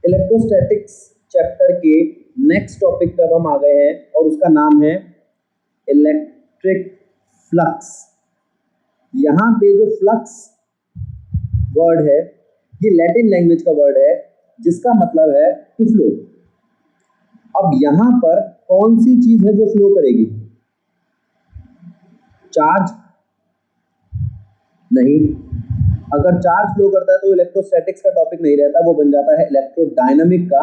Electrostatics chapter के next topic पे अब हम आ गए हैं और उसका नाम है इलेक्ट्रिक फ्लक्स। यहाँ पे जो फ्लक्स वर्ड है ये लैटिन लैंग्वेज का वर्ड है जिसका मतलब है टू फ्लो। अब यहाँ पर कौन सी चीज है जो फ्लो करेगी? चार्ज? नहीं। अगर चार्ज फ्लो करता है तो इलेक्ट्रोस्टैटिक्स का टॉपिक नहीं रहता, वो बन जाता है इलेक्ट्रोडायनामिक का,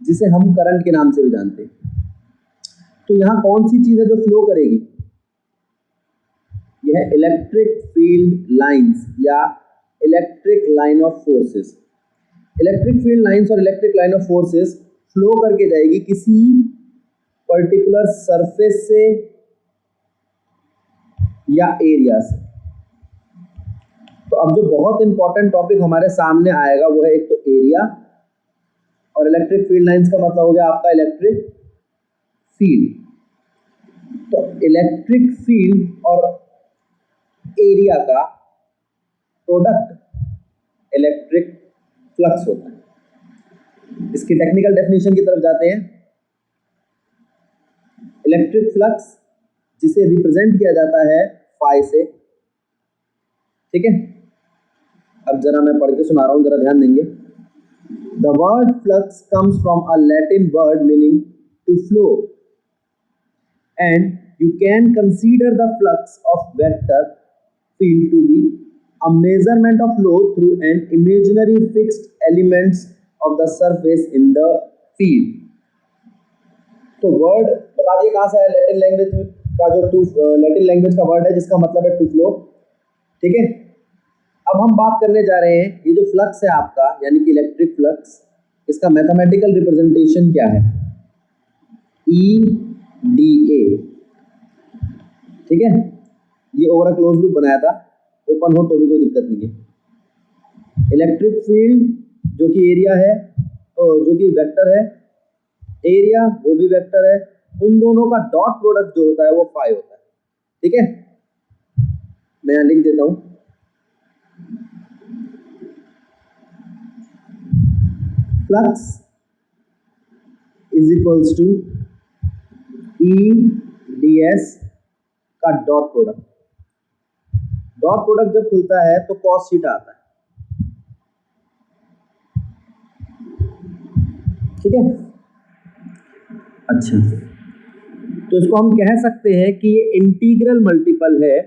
जिसे हम करंट के नाम से भी जानते हैं। तो यहाँ कौन सी चीज है जो फ्लो करेगी? यह इलेक्ट्रिक फील्ड लाइंस या electric line of forces. Electric field lines और electric line of forces flow करके जाएगी किसी पर्टिकुलर सरफेस से या एरिया से। तो अब जो बहुत इंपॉर्टेंट टॉपिक हमारे सामने आएगा वो है एक तो एरिया, और इलेक्ट्रिक फील्ड लाइंस का मतलब हो गया आपका इलेक्ट्रिक फील्ड। तो इलेक्ट्रिक फील्ड और एरिया का प्रोडक्ट इलेक्ट्रिक फ्लक्स होता है। इसकी टेक्निकल डेफिनेशन की तरफ जाते हैं। इलेक्ट्रिक फ्लक्स जिसे रिप्रेजेंट किया जाता है फाई से, ठीक है। अब जरा मैं पढ़ के सुना रहा हूं, जरा ध्यान देंगे। The word flux comes from a Latin word meaning to flow, and you can consider the flux of vector field to be a measurement of flow through an imaginary fixed elements of the surface in the field। तो word बता दिए कहाँ से है? Latin language का जो Latin language का word है जिसका मतलब है टू फ्लो, ठीक है। अब हम बात करने जा रहे हैं ये जो फ्लक्स है आपका यानी कि इलेक्ट्रिक फ्लक्स, इसका मैथमेटिकल रिप्रेजेंटेशन क्या है? EDA, ठीक है। ये ओवर अ क्लोज लूप बनाया था, ओपन हो तो भी कोई दिक्कत नहीं है। इलेक्ट्रिक फील्ड जो कि एरिया है, जो कि वेक्टर है, एरिया वो भी वेक्टर है, उन दोनों का डॉट प्रोडक्ट जो होता है वो फाई होता है, ठीक है। मैं यहाँ लिख देता हूं, flux is equals to EDS का डॉट प्रोडक्ट। डॉट प्रोडक्ट जब खुलता है तो कॉस थीटा आता है, ठीक है। अच्छा, तो इसको हम कह सकते हैं कि ये इंटीग्रल मल्टीपल है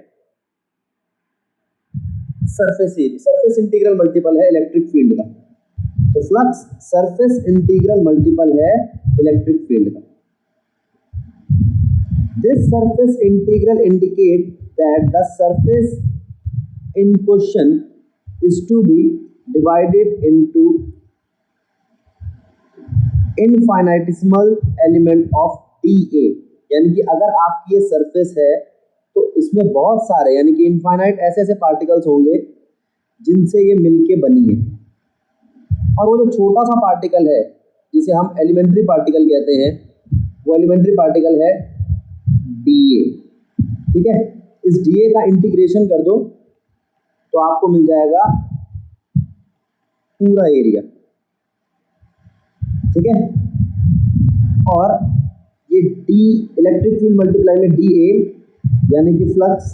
सरफेस इंटीग्रल मल्टीपल है इलेक्ट्रिक फील्ड का। तो फ्लक्स सरफेस इंटीग्रल मल्टीपल है इलेक्ट्रिक फील्ड का। This surface integral indicates that the surface in question is to be divided into infinitesimal element of dA। यानी कि अगर आपकी ये सरफेस है तो इसमें बहुत सारे यानी कि इनफाइनाइट ऐसे ऐसे पार्टिकल्स होंगे जिनसे ये मिलके बनी है, और वो जो छोटा सा पार्टिकल है जिसे हम एलिमेंट्री पार्टिकल कहते हैं, वो एलिमेंट्री पार्टिकल है DA, ठीक है। इस DA का इंटीग्रेशन कर दो तो आपको मिल जाएगा पूरा एरिया, ठीक है। और ये D इलेक्ट्रिक फील्ड मल्टीप्लाई में DA यानी कि फ्लक्स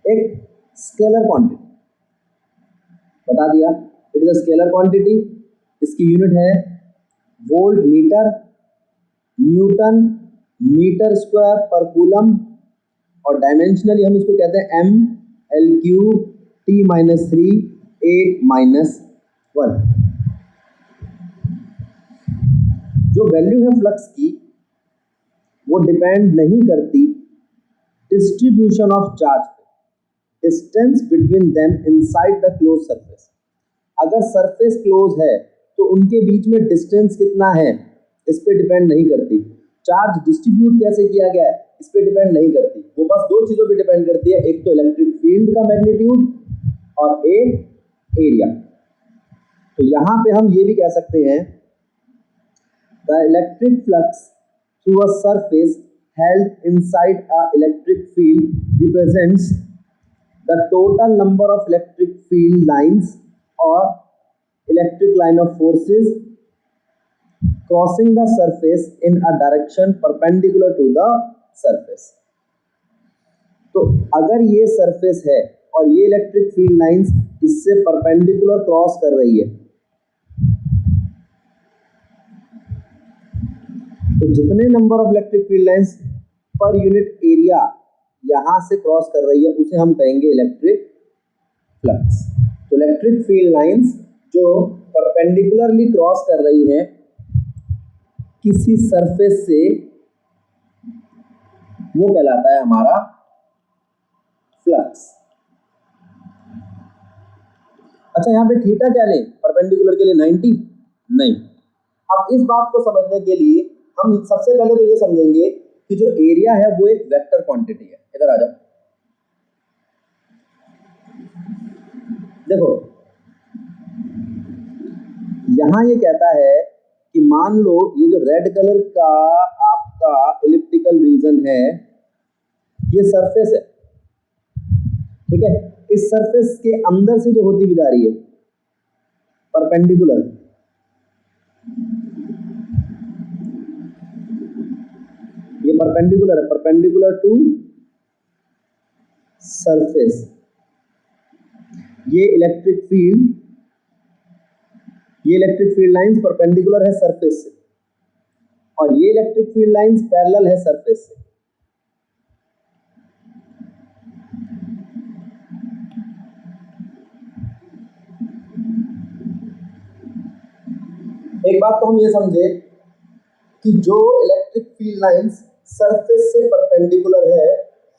एक स्केलर क्वांटिटी बता दिया, it is a scalar quantity. इसकी यूनिट है volt meter newton metre square पर कूलम, और डायमेंशनली हम इसको कहते हैं M-L-Q-T-3 A-1। जो वैल्यू है फ्लक्स की वो डिपेंड नहीं करती डिस्ट्रीब्यूशन ऑफ चार्ज पे, distance between them inside the close surface. अगर सरफेस क्लोज है तो उनके बीच में डिस्टेंस कितना है इस पे डिपेंड नहीं करती। चार्ज डिस्ट्रीब्यूट कैसे किया गया है इस पे डिपेंड नहीं करती, वो बस दो चीजों पे डिपेंड करती है, एक तो इलेक्ट्रिक फील्ड का मैग्नीट्यूड और एक एरिया। तो यहां पे हम ये भी कह सकते हैं the electric flux through a surface held inside a electric field represents the total number of electric field lines और electric line of forces crossing the surface in a direction perpendicular to the surface. तो अगर ये surface है और ये electric field lines इससे perpendicular cross कर रही है, तो जितने number of electric field lines per unit area यहां से क्रॉस कर रही है उसे हम कहेंगे इलेक्ट्रिक फ्लक्स। तो इलेक्ट्रिक फील्ड लाइंस जो परपेंडिकुलरली क्रॉस कर रही है किसी सरफेस से, वो कहलाता है हमारा फ्लक्स। अच्छा, यहाँ पे थीटा क्या लें परपेंडिकुलर के लिए? 90 नहीं। अब इस बात को समझने के लिए हम सबसे पहले तो ये समझेंगे कि जो एरिया है वो एक वेक्टर क्वांटिटी है। इधर आ जाओ, देखो यहां ये कहता है कि मान लो ये जो रेड कलर का आपका इलिप्टिकल रीजन है ये सरफेस है, ठीक है। इस सरफेस के अंदर से जो होती हुई जा रही है परपेंडिकुलर, ये परपेंडिकुलर है, परपेंडिकुलर टू सरफेस। ये इलेक्ट्रिक फील्ड लाइंस परपेंडिकुलर है सरफेस से और ये इलेक्ट्रिक फील्ड लाइंस पैरेलल है सरफेस से। एक बात तो हम ये समझे कि जो इलेक्ट्रिक फील्ड लाइंस सरफेस से परपेंडिकुलर है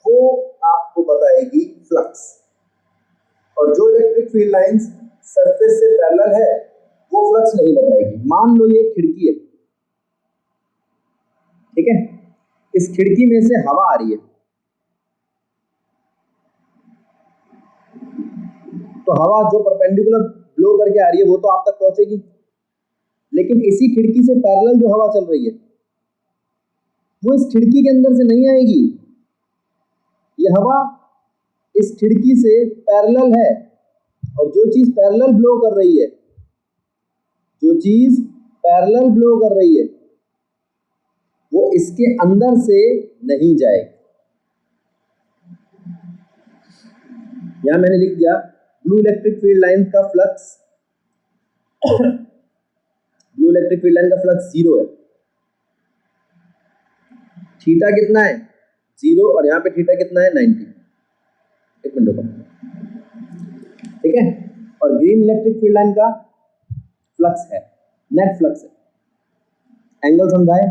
वो आपको बताएगी फ्लक्स, और जो इलेक्ट्रिक फील्ड लाइंस सरफेस से पैरेलल है वो फ्लक्स नहीं बताएगी। मान लो ये खिड़की है, ठीक है, इस खिड़की में से हवा आ रही है, तो हवा जो परपेंडिकुलर ब्लो करके आ रही है वो तो आप तक पहुंचेगी, लेकिन इसी खिड़की से पैरेलल जो हवा चल रही है वो इस खिड़की के अंदर से नहीं आएगी। ये हवा इस खिड़की से पैरेलल है और जो चीज पैरेलल ब्लो कर रही है, जो चीज पैरेलल ब्लो कर रही है वो इसके अंदर से नहीं जाएगी। यहां मैंने लिख दिया ब्लू इलेक्ट्रिक फील्ड लाइन का flux blue electric field line का फ्लक्स 0 है। थीटा कितना है? 0, और यहाँ पे थीटा कितना है? 90। एक मिनट रुको, ठीक है। और ग्रीन इलेक्ट्रिक फील्ड लाइन का फ्लक्स है, नेट फ्लक्स है। एंगल समझाए?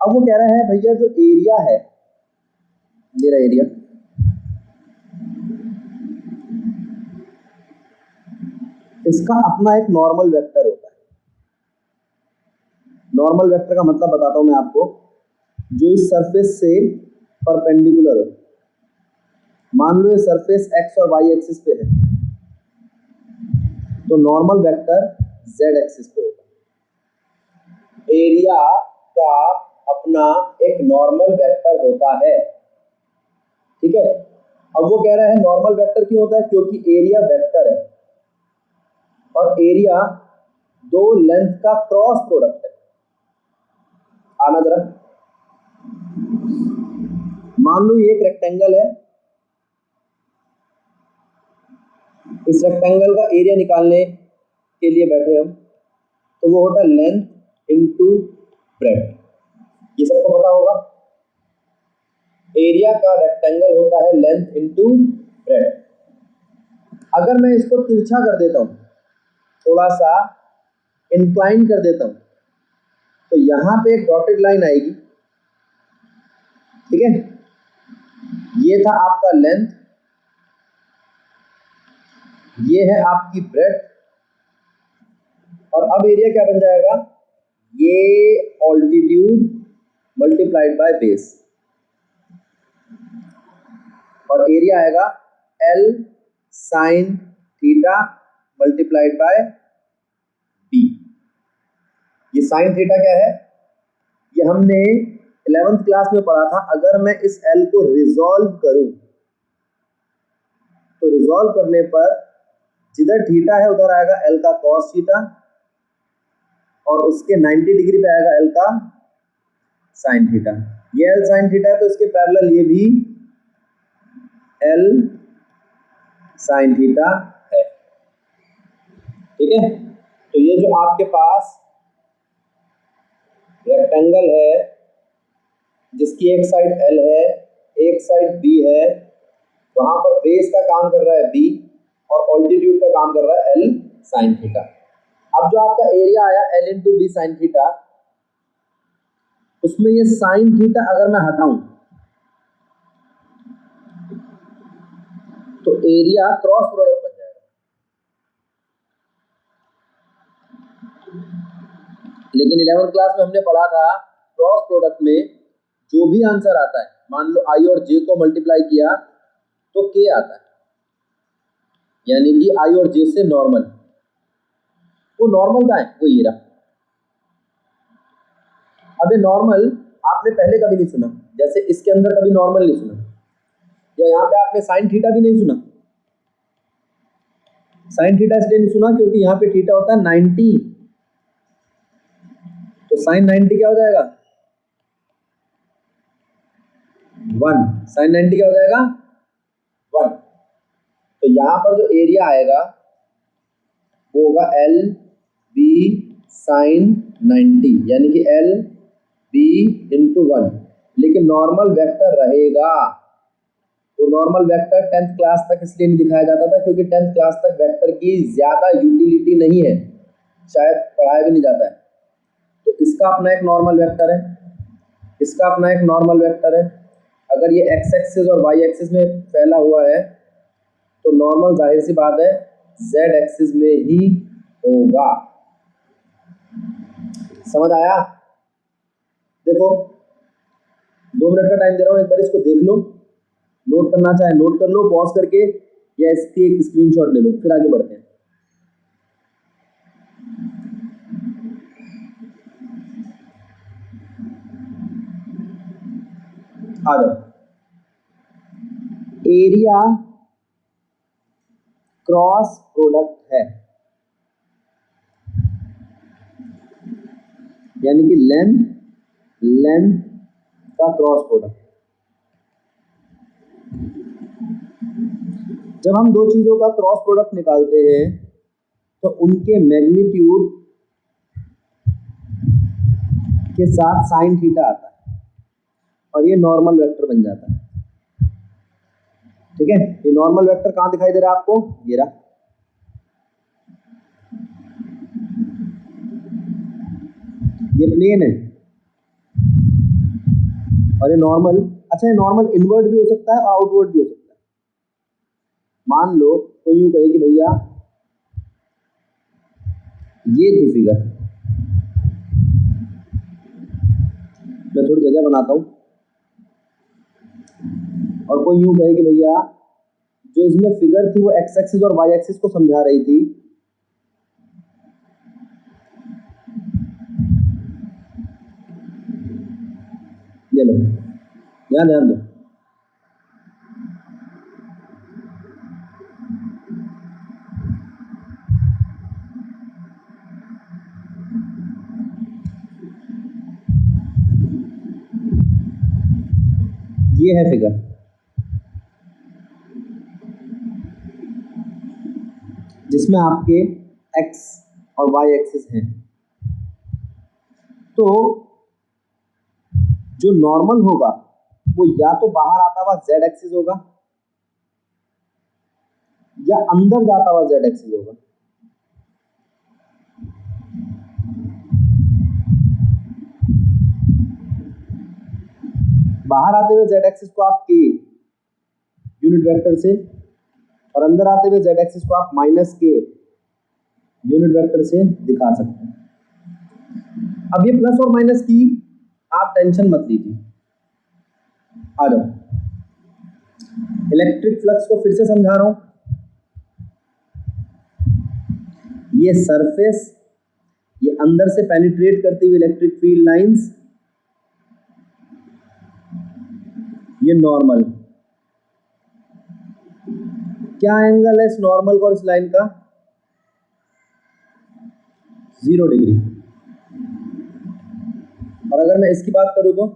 अब वो कह रहा है भैया जो एरिया है, ये रहा एरिया, इसका अपना एक नॉर्मल वेक्टर होता है। नॉर्मल वेक्टर का मतलब बताता हूं मैं आपको, जो इस सरफेस से परपेंडिकुलर हो। मान लो ये सरफेस एक्स और वाई एक्सिस पे है, तो नॉर्मल वेक्टर जेड एक्सिस पे होगा। एरिया का अपना एक नॉर्मल वेक्टर होता है, ठीक है। अब वो कह रहा है नॉर्मल वेक्टर क्यों होता है? क्योंकि एरिया वेक्टर है और एरिया दो लेंथ का क्रॉस प्रोडक्ट है। आना जरा, मान लो ये एक रेक्टेंगल है, इस रेक्टेंगल का एरिया निकालने के लिए बैठे हम, तो वो होता है लेंथ इनटू ब्रेड्थ। ये सबको पता होगा, एरिया का रेक्टेंगल होता है लेंथ इनटू ब्रेड्थ। अगर मैं इसको तिरछा कर देता हूं, थोड़ा सा इंक्लाइन कर देता हूं, तो यहां पे एक डॉटेड लाइन आएगी, ठीक है। ये था आपका लेंथ, ये है आपकी ब्रेड्थ, और अब एरिया क्या बन जाएगा? ये ऑल्टीट्यूड मल्टीप्लाइड बाय बेस, और एरिया आएगा L sine theta multiplied by B। ये साइन थीटा क्या है? ये हमने 11th क्लास में पढ़ा था। अगर मैं इस L को रिजॉल्व करूं तो रिजॉल्व करने पर जिधर थीटा है उधर आएगा L का कॉस थीटा, और उसके 90 डिग्री पे आएगा एल का साइन थीटा। ये एल साइन थीटा है तो इसके पैरेलल ये भी एल साइन थीटा है। ठीक है, तो ये जो आपके पास रेक्टेंगल है जिसकी एक साइड एल है एक साइड बी है, वहां पर बेस का काम कर रहा है बी और ऑल्टीट्यूड का काम कर रहा है एल साइन थीटा। अब जो आपका एरिया आया L into B sine theta, उसमें ये साइन थीटा अगर मैं हटाऊं तो एरिया क्रॉस प्रोडक्ट बन जाएगा। लेकिन 11th क्लास में हमने पढ़ा था क्रॉस प्रोडक्ट में जो भी आंसर आता है, मान लो आई और जे को मल्टीप्लाई किया तो के आता है, यानी कि आई और जे से नॉर्मल। वो नॉर्मल का है, वो ये रहा। अब ये नॉर्मल आपने पहले कभी नहीं सुना, जैसे इसके अंदर कभी नॉर्मल नहीं सुना, या यहाँ पे आपने साइन थीटा भी नहीं सुना। साइन थीटा इसलिए नहीं सुना क्योंकि यहाँ पे थीटा होता है 90, तो साइन 90 क्या हो जाएगा 1, साइन 90 क्या हो जाएगा 1। तो यहाँ पर जो एरिया आएगा वो होगा एल बी साइन 90, यानी कि एल बी इंटू 1। लेकिन नॉर्मल वेक्टर रहेगा। तो नॉर्मल वेक्टर 10th क्लास तक इसलिए नहीं दिखाया जाता था क्योंकि 10th क्लास तक वेक्टर की ज़्यादा यूटिलिटी नहीं है, शायद पढ़ाया भी नहीं जाता है। तो इसका अपना एक नॉर्मल वेक्टर है, इसका अपना एक नॉर्मल वेक्टर है। अगर ये एक्स एक्सिस और वाई एक्सिस में फैला हुआ है तो नॉर्मल जाहिर सी बात है जेड एक्सिस में ही होगा। समझ आया? देखो 2 मिनट का टाइम दे रहा हूँ, एक बार इसको देख लो, नोट करना चाहे नोट कर लो पॉज करके, या इसकी एक स्क्रीनशॉट ले लो, फिर आगे बढ़ते हैं। आ जाओ। एरिया क्रॉस प्रोडक्ट है, यानी कि लेंथ का क्रॉस प्रोडक्ट। जब हम दो चीजों का क्रॉस प्रोडक्ट निकालते हैं तो उनके मैग्नीट्यूड के साथ साइन थीटा आता है और ये नॉर्मल वेक्टर बन जाता है। ठीक है, ये नॉर्मल वेक्टर कहां दिखाई दे रहा है आपको, ये रहा। ये प्लेन है और ये नॉर्मल, अच्छा ये नॉर्मल इनवर्ट भी हो सकता है और आउटवर्ड भी हो सकता है। मान लो तो यूं कहे कि भैया ये थी फिगर, मैं थोड़ी जगह बनाता हूं, और कोई यूं कहे कि भैया जो इसमें फिगर थी वो एक्स एक्सिस और वाई एक्सिस को समझा रही थी, ये लो यहां ध्यान दो, ये है फिगर, जिसमें आपके एक्स और वाई एक्सिस हैं। तो जो नॉर्मल होगा वो या तो बाहर आता हुआ जेड एक्सिस होगा या अंदर जाता हुआ जेड एक्सिस होगा। बाहर आते हुए जेड एक्सिस को आप के यूनिट वेक्टर से, और अंदर आते हुए जेड एक्सिस को आप माइनस के यूनिट वेक्टर से दिखा सकते हैं। अब ये प्लस और माइनस की आप टेंशन मत लीजिए। आ जाओ, इलेक्ट्रिक फ्लक्स को फिर से समझा रहा हूं। ये सरफेस, ये अंदर से पेनिट्रेट करती हुई इलेक्ट्रिक फील्ड लाइंस, ये नॉर्मल। क्या एंगल है इस नॉर्मल का और इस लाइन का? 0 डिग्री। और अगर मैं इसकी बात करूं तो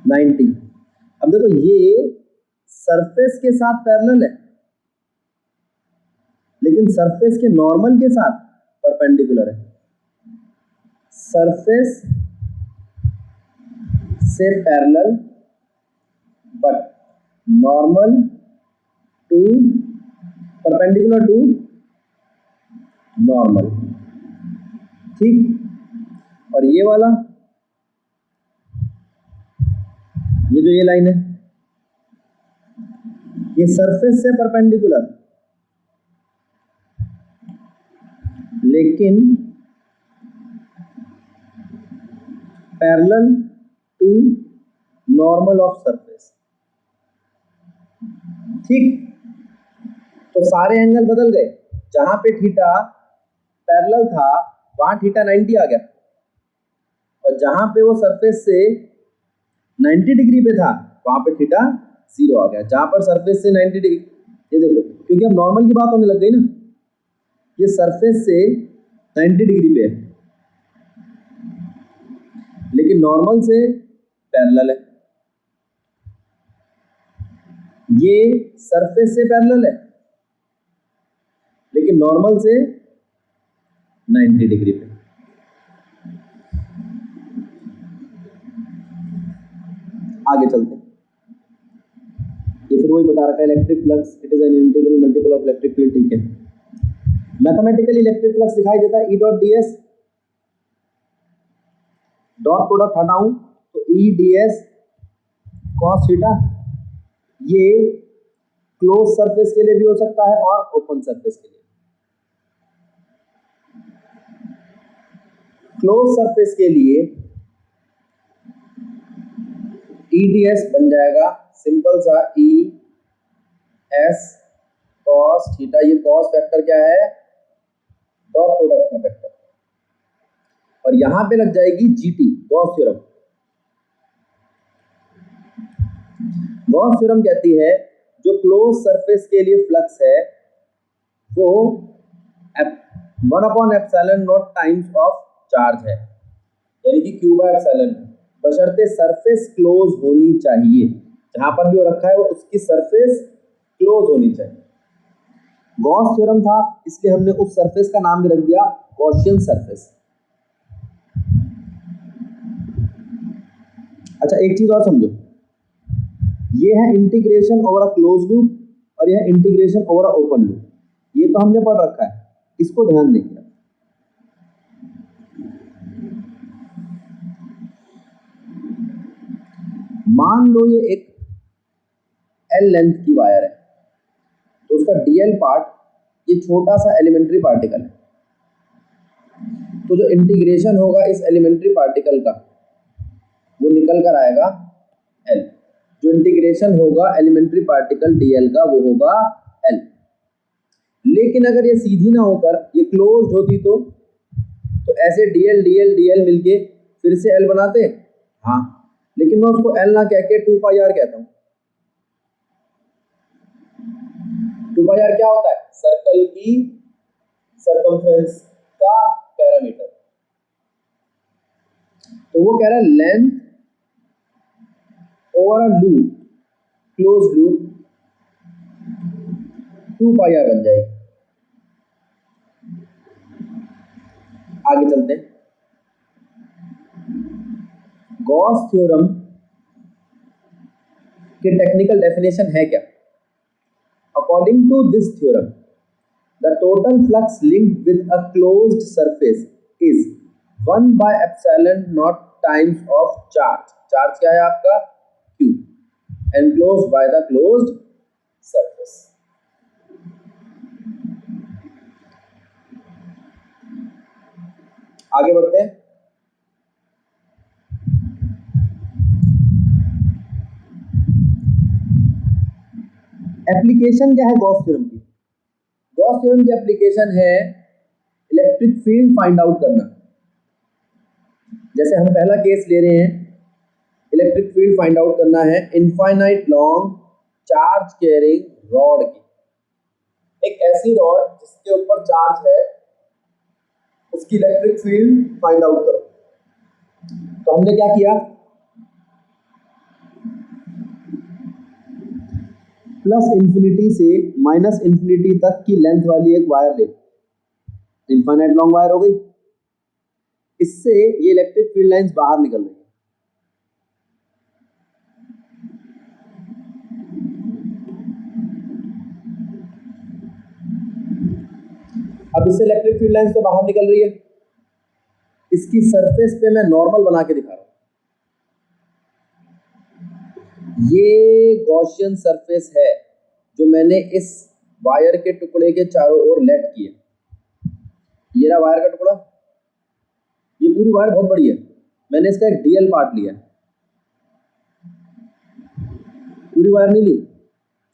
90। अब देखो ये सरफेस के साथ पैरेलल है, लेकिन सरफेस के नॉर्मल के साथ परपेंडिकुलर है। सरफेस से parallel but normal to perpendicular to normal, ठीक। और ये वाला, ये जो ये लाइन है, ये सरफेस से परपेंडिकुलर लेकिन parallel to normal of surface, ठीक। तो सारे एंगल बदल गए, जहां पे थीटा पैरेलल था वहां थीटा 90 आ गया, और जहां पे वो सरफेस से 90 डिग्री पे था वहां पे थीटा 0 आ गया। जहां पर सरफेस से 90 डिग्री, ये देखो क्योंकि अब नॉर्मल की बात होने लग गई ना, ये सरफेस से 90 डिग्री पे है लेकिन नॉर्मल से पैरेलल है। ये सरफेस से पैरेलल है लेकिन नॉर्मल से 90 डिग्री पे। आगे चलते हैं, ये फिर वही बता रखा है electric flux it is an integral multiple of electric field, ठीक है। मैथमेटिकली इलेक्ट्रिक फ्लक्स दिखाई देता है E dot D S, dot product हटाऊं तो E D S cos theta. ये क्लोज सरफेस के लिए भी हो सकता है और ओपन सरफेस के लिए। क्लोज सरफेस के लिए E डी एस बन जाएगा सिंपल सा E एस कॉस थीटा। ये कॉस फैक्टर क्या है, डॉट प्रोडक्ट का फैक्टर, और यहां पे लग जाएगी GT, Gauss theorem. Gauss theorem कहती है जो क्लोज सरफेस के लिए फ्लक्स है वो 1/ε0 टाइम्स ऑफ चार्ज है, यानी कि Q/ε, बशर्ते सरफेस क्लोज होनी चाहिए। जहां पर भी वो रखा है वो उसकी सरफेस क्लोज होनी चाहिए। गॉस थ्योरम था इसलिए हमने उस सरफेस का नाम भी रख दिया गॉसियन सरफेस। अच्छा एक चीज और समझो, ये है integration over a close loop और यह integration over a open loop, ये तो हमने पढ़ रखा है, इसको ध्यान देंगे। मान लो ये एक L लेंथ की वायर है, तो उसका DL पार्ट ये छोटा सा एलिमेंट्री पार्टिकल है, तो जो इंटीग्रेशन होगा इस एलिमेंट्री पार्टिकल का वो निकल कर आएगा L। जो इंटीग्रेशन होगा एलिमेंट्री पार्टिकल DL का वो होगा L। लेकिन अगर ये सीधी ना होकर ये क्लोज होती तो ऐसे DL DL DL मिलके फिर से L बनाते, हाँ, लेकिन मैं उसको L ना कह के 2πr कहता हूं। 2πr क्या होता है, सर्कल की सरकमफ्रेंस का पैरामीटर। तो वो कह रहा है length over a loop, close loop, 2πr बन जाएगी। आगे चलते हैं, गॉस थ्योरम की टेक्निकल डेफिनेशन है क्या। According to this theorem the total flux linked with a closed surface is 1/ε0 times of charge. Charge क्या है आपका, Q, enclosed by the closed surface। आगे बढ़ते हैं, एप्लीकेशन क्या है गॉस थ्योरम की। गॉस थ्योरम की एप्लीकेशन है इलेक्ट्रिक फील्ड फाइंड आउट करना। जैसे हम पहला केस ले रहे हैं, इलेक्ट्रिक फील्ड फाइंड आउट करना है infinite long charge carrying rod की। एक ऐसी रॉड जिसके ऊपर चार्ज है, उसकी इलेक्ट्रिक फील्ड फाइंड आउट करो। तो हमने क्या किया, प्लस इन्फिनिटी से माइनस इन्फिनिटी तक की लेंथ वाली एक वायर ले, इनफाइनाइट लॉन्ग वायर हो गई। इससे ये इलेक्ट्रिक फील्ड लाइंस बाहर निकल रही है। अब इससे इलेक्ट्रिक फील्ड लाइंस तो बाहर निकल रही है, इसकी सरफेस पे मैं नॉर्मल बना के दिखा रहा हूं। ये गॉसियन सरफेस है जो मैंने इस वायर के टुकड़े के चारों ओर लेट किया। ये रहा वायर का टुकड़ा, ये पूरी वायर बहुत बड़ी है, मैंने इसका एक डीएल पार्ट लिया, पूरी वायर नहीं ली,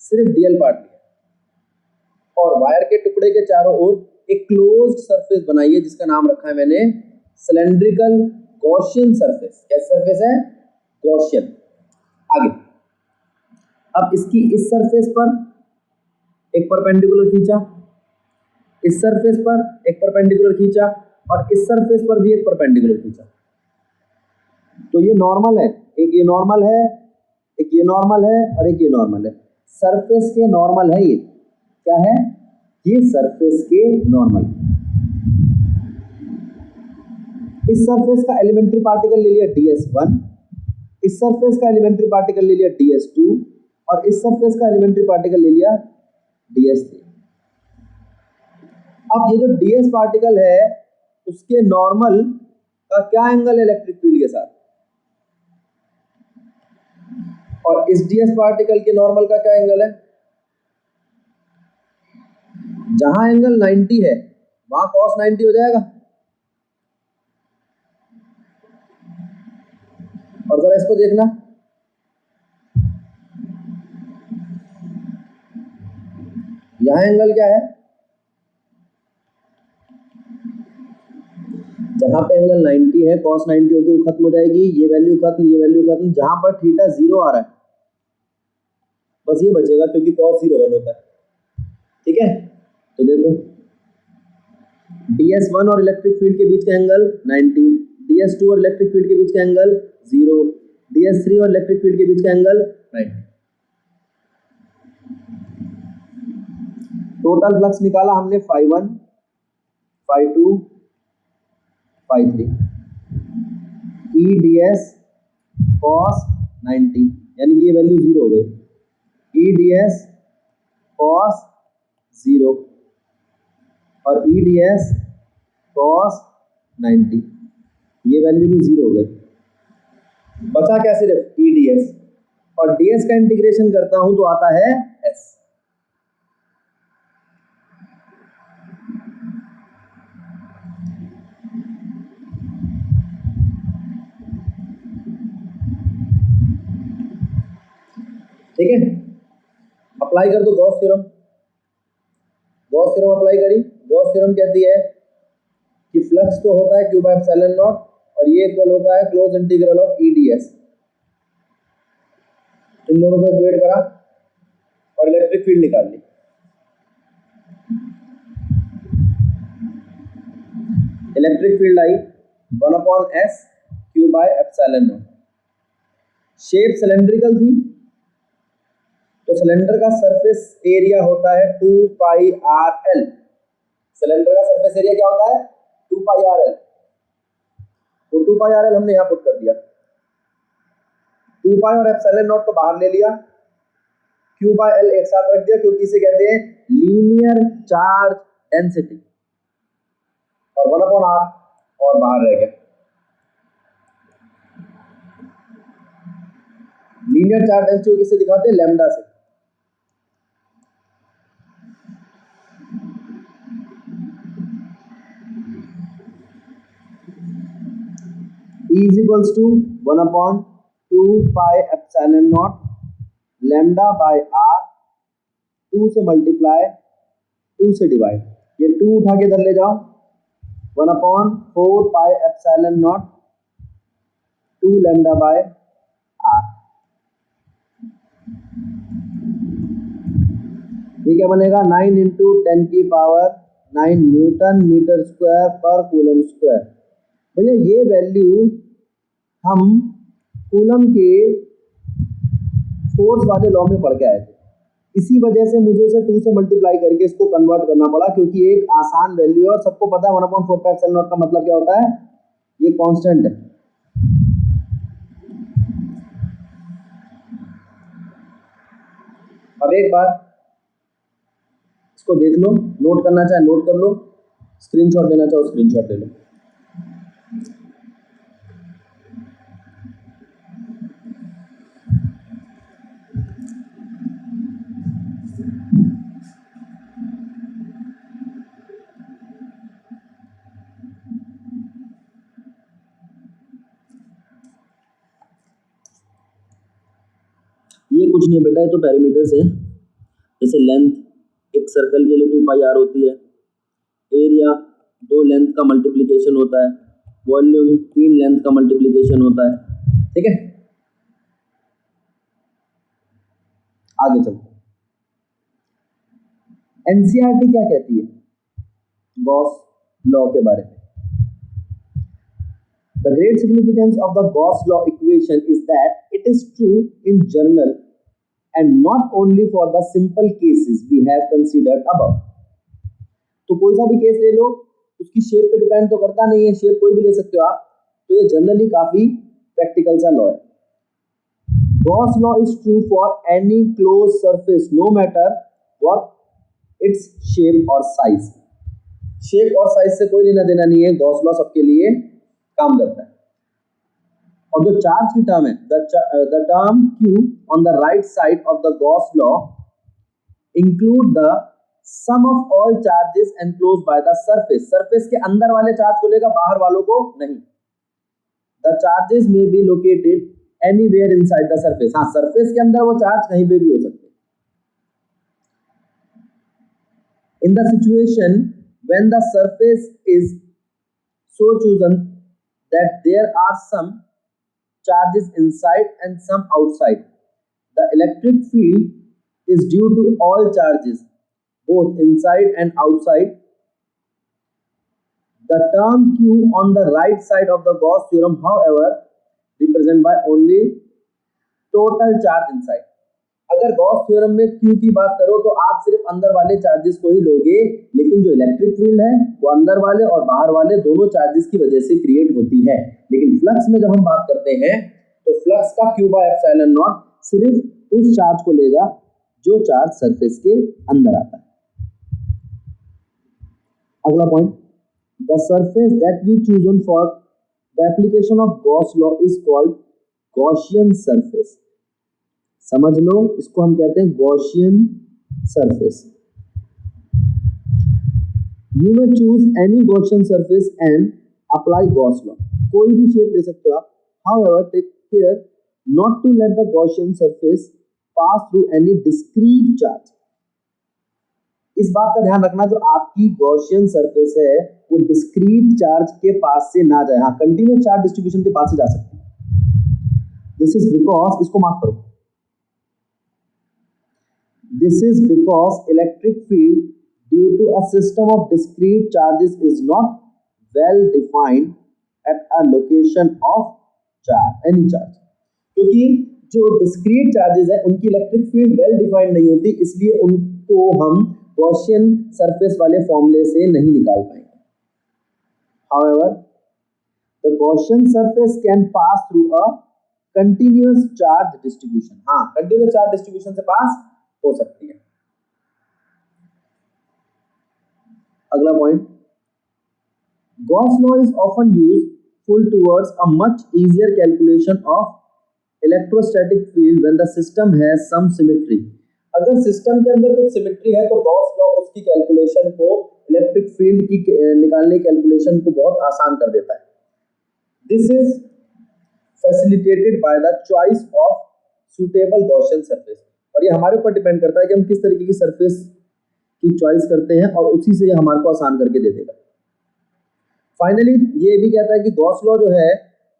सिर्फ डीएल पार्ट लिया, और वायर के टुकड़े के चारों ओर एक क्लोज्ड सरफेस बनाई है जिसका नाम रखा है मैंने सिलेंड्रिकल गॉसियन सरफेस। कैसा सरफेस है? गॉसियन। आगे, अब इसकी इस सरफेस पर एक परपेंडिकुलर खींचा, इस सरफेस पर एक परपेंडिकुलर खींचा, और इस सरफेस पर भी एक परपेंडिकुलर खींचा। तो ये नॉर्मल है, एक ये नॉर्मल है, एक ये नॉर्मल है, और एक ये नॉर्मल है। सरफेस के नॉर्मल है ये। क्या है? ये सरफेस के नॉर्मल। इस सरफेस का एलिमेंट्री पार्टिकल ले लिया ds1, इस सरफेस का एलिमेंट्री पार्टिकल ले लिया ds2, और इस सरफेस का एलिमेंट्री पार्टिकल ले लिया ds3। अब ये जो ds पार्टिकल है उसके नॉर्मल का क्या एंगल है इलेक्ट्रिक फील्ड के साथ, और इस ds पार्टिकल के नॉर्मल का क्या एंगल है? जहां एंगल 90 है वहां cos 90 हो जाएगा। और जरा इसको देखना, यहां एंगल क्या है? जहां पे एंगल 90 है cos 90 होगी वो खत्म हो जाएगी, ये वैल्यू खत्म, ये वैल्यू खत्म। जहां पर थीटा 0 आ रहा है बस ये बचेगा क्योंकि cos 0 1 होता है। ठीक है, तो देखो ds1 और इलेक्ट्रिक फील्ड के बीच का एंगल 90, ds2 और इलेक्ट्रिक फील्ड के बीच का एंगल 0, ds3 और इलेक्ट्रिक फील्ड के बीच का एंगल 90। टोटल फ्लक्स निकाला हमने φ1, φ2, φ3, E ds cos 90, यानी कि ये वैल्यू 0 हो गई। E ds cos 0 और E ds cos 90, ये वैल्यू भी 0 हो गई। बचा क्या? सिर्फ E ds, और ds का इंटीग्रेशन करता हूं तो आता है s। ठीक है, अप्लाई कर दो Gauss theorem. Gauss theorem apply करी। गॉस थ्योरम कहती है कि फ्लक्स तो होता है q बाय एप्सिलॉन नॉट, और ये इक्वल होता है close integral of E ds। इन दोनों को इक्वेट करा और इलेक्ट्रिक फील्ड निकाल ली। इलेक्ट्रिक फील्ड आई 1/s q by epsilon naught. Shape cylindrical थी तो सिलेंडर का सरफेस एरिया होता है 2πrl। सिलेंडर का सरफेस एरिया क्या होता है? 2πrl। तो 2πrl हमने यहां पुट कर दिया, 2π और एप्सिलॉन नॉट को बाहर ले लिया, q बाय l एक साथ रख दिया क्योंकि इसे कहते हैं लीनियर चार्ज डेंसिटी, और 1/r और बाहर रह गया। लीनियर चार्ज डेंसिटी किससे दिखाते हैं? लैम्डा से। E is equals to 1/2π epsilon naught lambda by r, 2 से मल्टीप्लाई 2 से डिवाइड, ये 2 उठा के इधर ले जाओ, 1/4π epsilon naught 2 lambda by r। ये क्या बनेगा 9 इंटू 10⁻⁹ न्यूटन मीटर स्क्वायर पर कूलम स्क्वायर। भैया ये वैल्यू हम कूलम के फोर्स वाले लॉ में पढ़ के आए थे, इसी वजह से मुझे इसे 2 से मल्टीप्लाई करके इसको कन्वर्ट करना पड़ा, क्योंकि एक आसान वैल्यू है और सबको पता है 1/4πε0 का मतलब क्या होता है, ये कांस्टेंट है। अब एक बार इसको देख लो, नोट करना चाहे नोट कर लो, स्क्रीनशॉट लेना चाहो स्क्रीनशॉट ले लो। ये कुछ नहीं बेटा, ये तो पैरामीटर्स है। जैसे लेंथ एक सर्कल के लिए 2πr होती है, एरिया 2 लेंथ का मल्टीप्लिकेशन होता है, वॉल्यूम 3 लेंथ का मल्टीप्लिकेशन होता है। ठीक है, आगे चलते हैं। एनसीईआरटी क्या कहती है गॉस लॉ के बारे में? The great significance of the Gauss law equation is that it is true in general and not only for the simple cases we have considered above. तो कोई सा भी केस ले लो, उसकी शेप पे डिपेंड तो करता नहीं है, शेप कोई भी ले सकते हो आप, तो ये जनरली काफी प्रैक्टिकल सा लॉ है। Gauss law is true for any closed surface no matter what its shape or size. Shape और साइज से कोई लेना देना नहीं है, गॉस लॉ सबके लिए काम करता है। और जो चार्ज की टर्म है, the term Q on the right side of the Gauss law include the sum of all charges enclosed by the surface. Surface के अंदर वाले चार्ज को लेगा, बाहर वालों को नहीं। The charges may be located anywhere inside the surface. हाँ, सरफेस के अंदर वो चार्ज कहीं पे भी हो सकते हैं। In the situation when the surface is so chosen that there are some charges inside and some outside, the electric field is due to all charges both inside and outside. The term Q on the right side of the Gauss theorem, however, represented by only total charge inside. अगर Gauss theorem में Q की बात करो तो आप सिर्फ अंदर वाले चार्जेस को ही लोगे, लेकिन जो इलेक्ट्रिक फील्ड है वो अंदर वाले और बाहर वाले दोनों चार्जेस की वजह से क्रिएट होती है। लेकिन फ्लक्स में जब हम बात करते हैं तो फ्लक्स का Q/ε0 सिर्फ उस चार्ज को लेगा जो चार्ज सरफेस के अंदर आता है। अगला point, the surface that we chosen for the application of Gauss law is called Gaussian surface. समझ लो, इसको हम कहते हैं Gaussian surface. You may choose any Gaussian surface and apply Gauss law. कोई भी शेप ले सकते हो आप, however take care not to let the Gaussian surface pass through any discrete charge. इस बात का ध्यान रखना, जो आपकी गॉसियन सरफेस है वो डिस्क्रीट चार्ज के पास से ना जाए। हाँ, कंटिन्यूअस चार्ज डिस्ट्रीब्यूशन के पास से जा सकती है। दिस इज बिकॉज, इसको मार्क करो, this is because electric field due to a system of discrete charges is not well defined at a location of charge, any charge। क्योंकि जो discrete charges है उनकी इलेक्ट्रिक फील्ड वेल डिफाइंड नहीं होती, इसलिए उनको हम गॉसियन सरफेस वाले फॉर्मूले से नहीं निकाल पाएंगे। However, the Gaussian surface can pass through a continuous charge distribution। हाँ, continuous charge distribution से पास हो सकती है। अगला point, Gauss law is often used towards a much easier calculation of electrostatic field when the system has some symmetry. अगर system के अंदर कुछ सिमेट्री है तो गॉस लॉ उसकी कैलकुलेशन को, इलेक्ट्रिक फील्ड की निकालने की कैलकुलेशन को बहुत आसान कर देता है। This is facilitated by the choice of suitable Gaussian surface. और ये हमारे ऊपर डिपेंड करता है कि हम किस तरीके की सरफेस की चॉइस करते हैं, और उसी से ये हमारे को आसान करके दे देगा। फाइनली ये भी कहता है कि गॉस लॉ जो है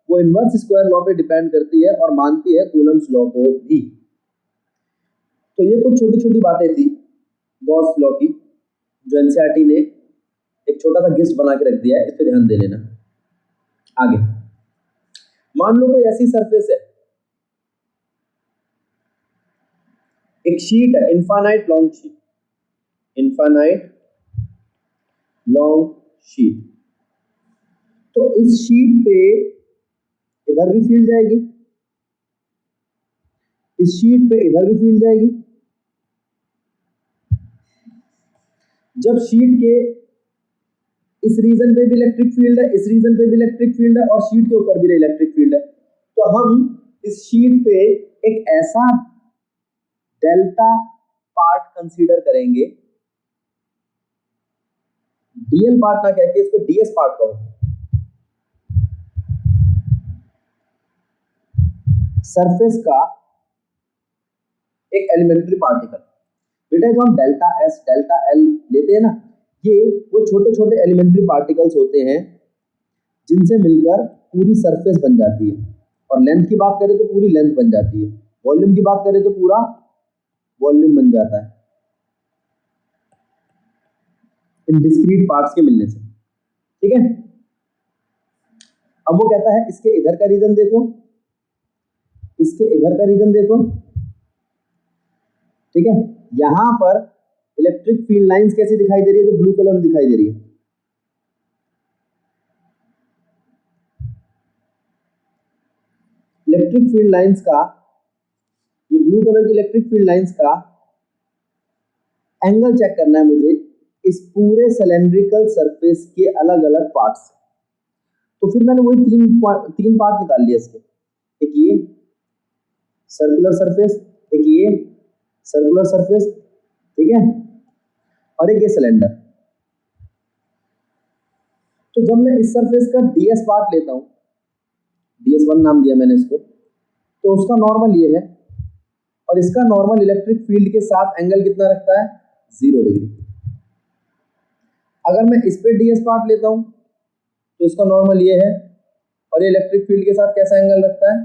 वो इनवर्स स्क्वायर लॉ पे डिपेंड करती है और मानती है कूलम्स लॉ को भी। तो ये कुछ छोटी छोटी बातें थी गॉस लॉ की, जो एनसीईआरटी ने एक छोटा सा गेस्ट बना के रख दिया है, इस पे ध्यान दे लेना। आगे मान लो कोई ऐसी सरफेस है, एक शीट है, infinite long sheet, infinite long sheet. तो इस शीट पे इधर भी फील्ड जाएगी, इस शीट पे इधर भी फील्ड जाएगी। जब शीट के इस रीजन पे भी इलेक्ट्रिक फील्ड है, इस रीजन पे भी इलेक्ट्रिक फील्ड है और शीट के ऊपर भी इलेक्ट्रिक फील्ड है, तो हम इस शीट पे एक ऐसा डेल्टा पार्ट कंसीडर करेंगे, डीएल पार्ट ना कह के इसको डीएस पार्ट कहो, सरफेस का एक एलिमेंट्री पार्टिकल। बेटा जो हम डेल्टा एस डेल्टा एल लेते हैं ना, ये वो छोटे छोटे एलिमेंट्री पार्टिकल्स होते हैं जिनसे मिलकर पूरी सरफेस बन जाती है। और लेंथ की बात करें तो पूरी लेंथ बन जाती है, वॉल्यूम की बात करें तो पूरा वॉल्यूम बन जाता है इन डिस्क्रीट पार्ट्स के मिलने से। ठीक है, अब वो कहता है इसके इधर का रीजन देखो, इसके इधर का रीजन देखो। ठीक है, यहां पर इलेक्ट्रिक फील्ड लाइंस कैसी दिखाई दे रही है, जो ब्लू कलर में दिखाई दे रही है। इलेक्ट्रिक फील्ड लाइंस का, ये ब्लू कलर की इलेक्ट्रिक फील्ड लाइंस का एंगल चेक करना है मुझे इस पूरे सिलेंड्रिकल सरफेस के अलग अलग पार्ट्स। तो फिर मैंने वही तीन पार्ट निकाल लिया इसके, एक ये सर्कुलर सरफेस, एक ये सर्कुलर सरफेस, ठीक है, और एक ये सिलेंडर। तो जब मैं इस सरफेस का डीएस पार्ट लेता हूं, DS1 नाम दिया मैंने इसको, तो उसका नॉर्मल ये है और इसका नॉर्मल इलेक्ट्रिक फील्ड के साथ एंगल कितना रखता है, 0 डिग्री। अगर मैं इस पे डीएस पार्ट लेता हूं तो इसका नॉर्मल ये है और ये इलेक्ट्रिक फील्ड के साथ कैसा एंगल रखता है,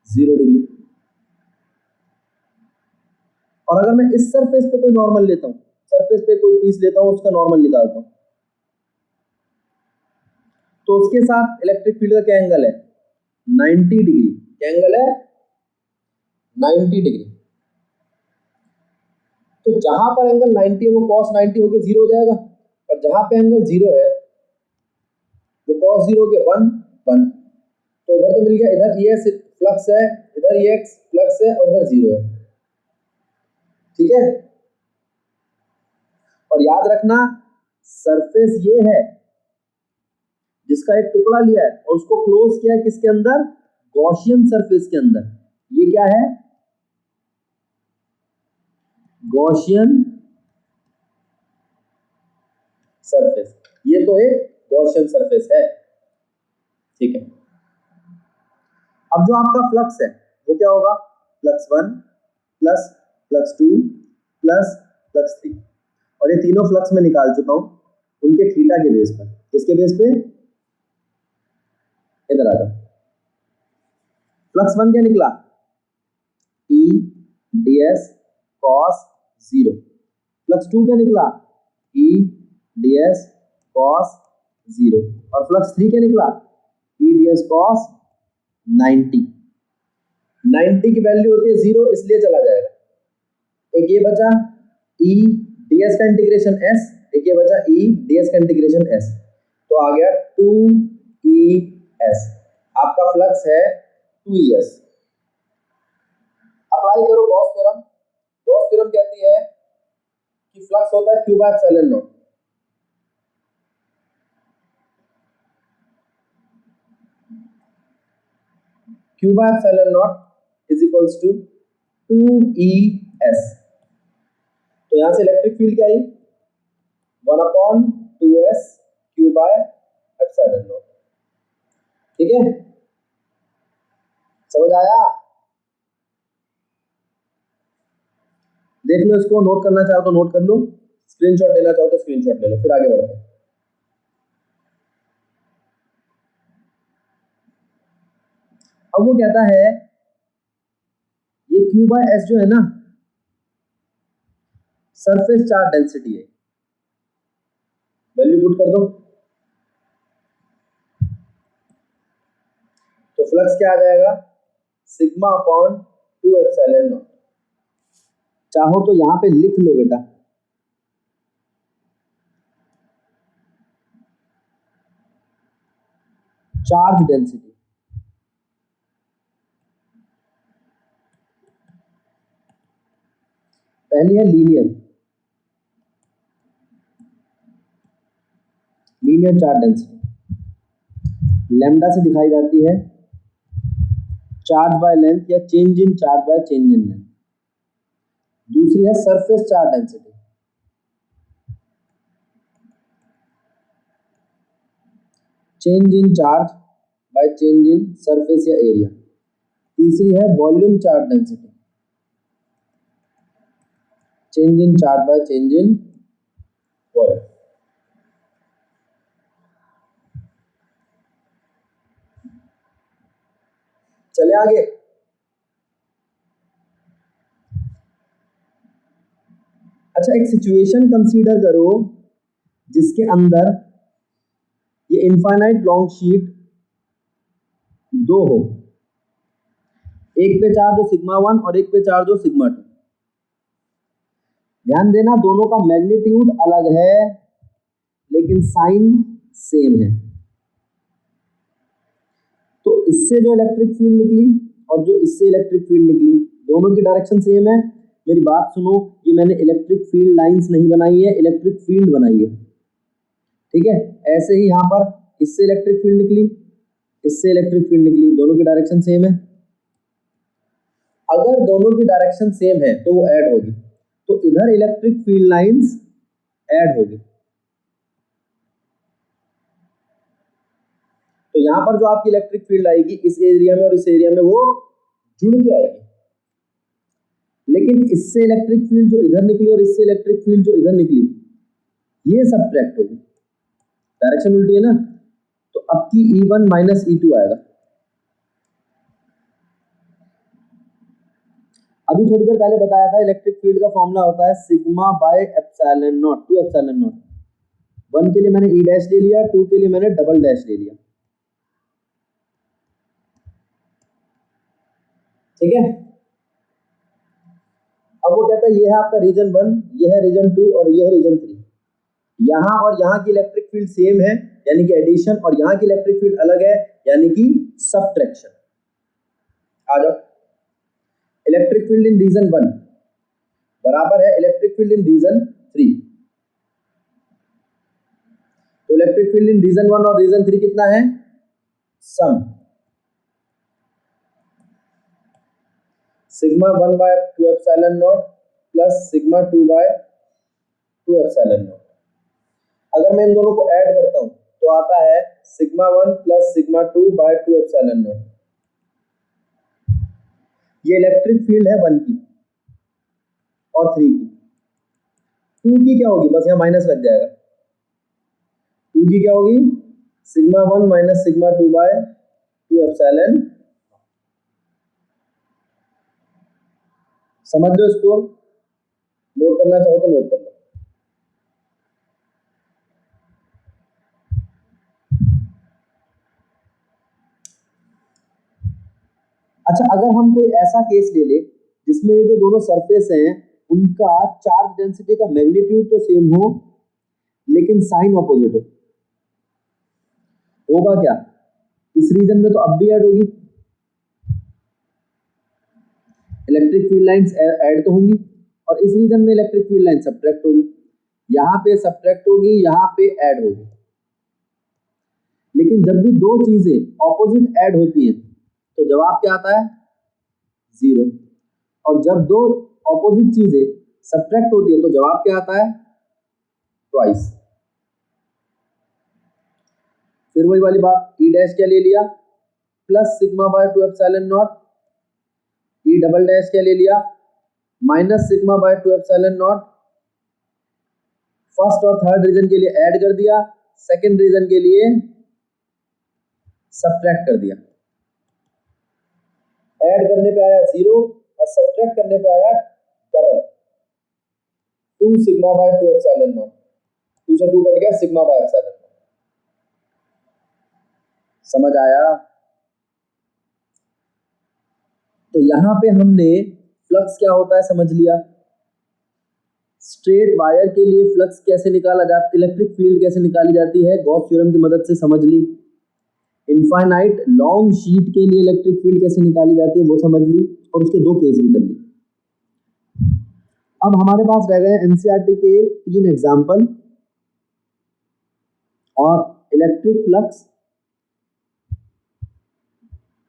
0 डिग्री। और अगर मैं इस सरफेस पे कोई नॉर्मल लेता हूं, सरफेस पे कोई पीस लेता हूं, उसका नॉर्मल निकालता हूं, तो उसके साथ इलेक्ट्रिक फील्ड का क्या एंगल है, 90 डिग्री। क्या एंगल है, 90 डिग्री। तो जहां पर एंगल 90 है वो cos 90 होके 0 हो जाएगा, और जहां पे एंगल 0 है वो cos 0 के 1 1। तो इधर तो मिल गया, इधर ये फ्लक्स है, इधर ये फ्लक्स है और इधर 0 है। ठीक है, और याद रखना सरफेस ये है जिसका एक टुकड़ा लिया है और उसको क्लोज किया है किसके अंदर, गॉसियन सरफेस के अंदर। ये क्या है, गॉसियन सरफेस, ये तो एक गॉसियन सरफेस है। ठीक है, अब जो आपका फ्लक्स है वो क्या होगा, flux 1 plus flux 2 plus flux 3। और ये तीनों फ्लक्स में निकाल चुका हूं उनके थीटा के बेस पर। किसके बेस पे, इधर आ जाओ। फ्लक्स 1 क्या निकला, E ds cos 0। फ्लक्स 2 क्या निकला, E ds cos 0। और फ्लक्स 3 क्या निकला, E ds cos 90। 90 की वैल्यू होती है 0, इसलिए चला जाएगा। एक ये बचा E ds का इंटीग्रेशन s, एक ये बचा E ds का इंटीग्रेशन s, तो आ गया 2es। आपका फ्लक्स है 2es। अप्लाई करो गॉस थ्योरम। गॉस थ्योरम कहती है कि फ्लक्स होता है q by epsilon naught. q by epsilon naught is equals to 2es। तो यहां से इलेक्ट्रिक फील्ड क्या आई, 1/2s q by epsilon naught. ठीक है, समझ आया, देख लो इसको, नोट करना चाहो तो नोट कर लो, स्क्रीनशॉट लेना चाहो तो स्क्रीनशॉट ले लो, फिर आगे बढ़ते हैं। अब वो कहता है ये q by s जो है ना, सरफेस चार्ज डेंसिटी है, वैल्यू पुट कर दो तो फ्लक्स क्या आ जाएगा, सिग्मा अपॉन 2 एप्सिलॉन नॉट। चाहो तो यहां पे लिख लो बेटा, चार्ज डेंसिटी। पहली है लीनियर चार्ज डेंसिटी, लैम्डा से दिखाई जाती है चार्ज बाय लेंथ या change in charge by change in length. दूसरी है surface charge density, change in charge by change in surface या एरिया। तीसरी है volume charge density, change in charge by change in volume. चले आगे। अच्छा, एक सिचुएशन कंसीडर करो जिसके अंदर ये इनफाइनाइट लॉन्ग शीट दो हो, एक पे चार्ज हो सिग्मा 1 और एक पे चार्ज हो सिग्मा 2। ध्यान देना दोनों का मैग्नीट्यूड अलग है लेकिन साइन सेम है। तो इससे जो इलेक्ट्रिक फील्ड निकली और जो इससे इलेक्ट्रिक फील्ड निकली, दोनों की डायरेक्शन सेम है। मेरी बात सुनो, ये मैंने इलेक्ट्रिक फील्ड लाइंस नहीं बनाई है, इलेक्ट्रिक फील्ड बनाई है, ठीक है। ऐसे ही यहाँ पर इससे इलेक्ट्रिक फील्ड निकली, इससे इलेक्ट्रिक फील्ड निकली, दोनों की डायरेक्शन सेम है। अगर दोनों की डायरेक्शन सेम है तो वो ऐड होगी, तो इधर इलेक्ट्रिक फील्ड लाइंस ऐड होगी। तो यहां पर जो आपकी इलेक्ट्रिक फील्ड आएगी इस एरिया में और इस एरिया में वो जुड़ के आएगी। लेकिन इससे इलेक्ट्रिक फील्ड जो इधर निकली और इससे इलेक्ट्रिक फील्ड जो इधर निकली ये सब्ट्रैक्ट होगी, डायरेक्शन उल्टी है ना। तो अब की E1 माइनस E2 आएगा। अभी थोड़ी देर पहले बताया था इलेक्ट्रिक फील्ड का फॉर्मूला होता है sigma bye epsilon naught, 2 epsilon not. 1 के लिए मैंने E डैश ले लिया, 2 के लिए मैंने डबल डैश ले लिया, ठीक है। अब वो कहता है ये है आपका रीजन 1, ये है रीजन 2 और ये है रीजन 3। यहाँ और यहाँ की इलेक्ट्रिक फील्ड सेम है यानी कि एडिशन, और यहाँ की इलेक्ट्रिक फील्ड अलग है यानी कि सबट्रैक्शन। आ जाओ, इलेक्ट्रिक फील्ड इन रीजन 1 बराबर है इलेक्ट्रिक फील्ड इन रीजन 3। तो इलेक्ट्रिक फील्ड इन रीजन 1 और रीजन 3 कितना है, sum sigma 1 by 2 epsilon naught plus sigma 2 by 2 epsilon naught. अगर मैं इन दोनों को ऐड करता हूं तो आता है sigma 1 plus sigma 2 by 2 epsilon naught. ये इलेक्ट्रिक फील्ड है 1 की और 3 की। 2 की क्या होगी, बस यहाँ माइनस लग जाएगा। 2 की क्या होगी, sigma 1 minus sigma 2 by 2 epsilon. समझ लो, इसको नोट करना चाहो तो नोट कर लो। अच्छा, अगर हम कोई ऐसा केस ले ले जिसमें ये जो दोनों सरफेस हैं उनका चार्ज डेंसिटी का मैग्नीट्यूड तो सेम हो लेकिन साइन ऑपोजिट हो, होगा क्या, इस रीजन में तो अब भी ऐड होगी, इलेक्ट्रिक फील्ड लाइंस ऐड तो होंगी, और इस रीजन में इलेक्ट्रिक फील्ड लाइन सब्ट्रैक्ट होगी, यहाँ पे सब्ट्रैक्ट होगी, यहाँ पे ऐड होगी। लेकिन जब भी दो चीजें ऑपोजिट ऐड होती हैं तो जवाब क्या आता है, 0। और जब दो ऑपोजिट चीजें सब्ट्रैक्ट होती है तो जवाब क्या आता है, ट्वाइस। फिर वही वाली बात, ई डैश क्या ले लिया, plus sigma bye 2 epsilon not, E double dash क्या ले लिया, minus sigma bye 2 epsilon not. First और थर्ड रीजन के लिए ऐड कर दिया, सेकंड रीजन के लिए सब्ट्रैक्ट कर दिया। ऐड करने पे आया 0 और सब्ट्रैक्ट करने पे आया double. 2 sigma bye 2 epsilon naught, 2 से 2 कट गया, सिग्मा बाय एप्सिलॉन नॉट। समझ आया? तो यहां पे हमने फ्लक्स क्या होता है समझ लिया, स्ट्रेट वायर के लिए फ्लक्स कैसे निकाला जाता है, इलेक्ट्रिक फील्ड कैसे निकाली जाती है, गॉस थ्योरम की मदद से समझ ली। इनफाइनाइट लॉन्ग शीट के लिए इलेक्ट्रिक फील्ड कैसे निकाली जाती है वो समझ ली, और उसके 2 केस भी कर ली। अब हमारे पास रह गए एनसीईआरटी के 3 एग्जाम्पल, और इलेक्ट्रिक फ्लक्स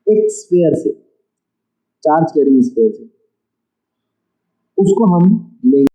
एक स्फीयर से, चार्ज कैरिंग स्फीयर से, उसको हम लेंगे।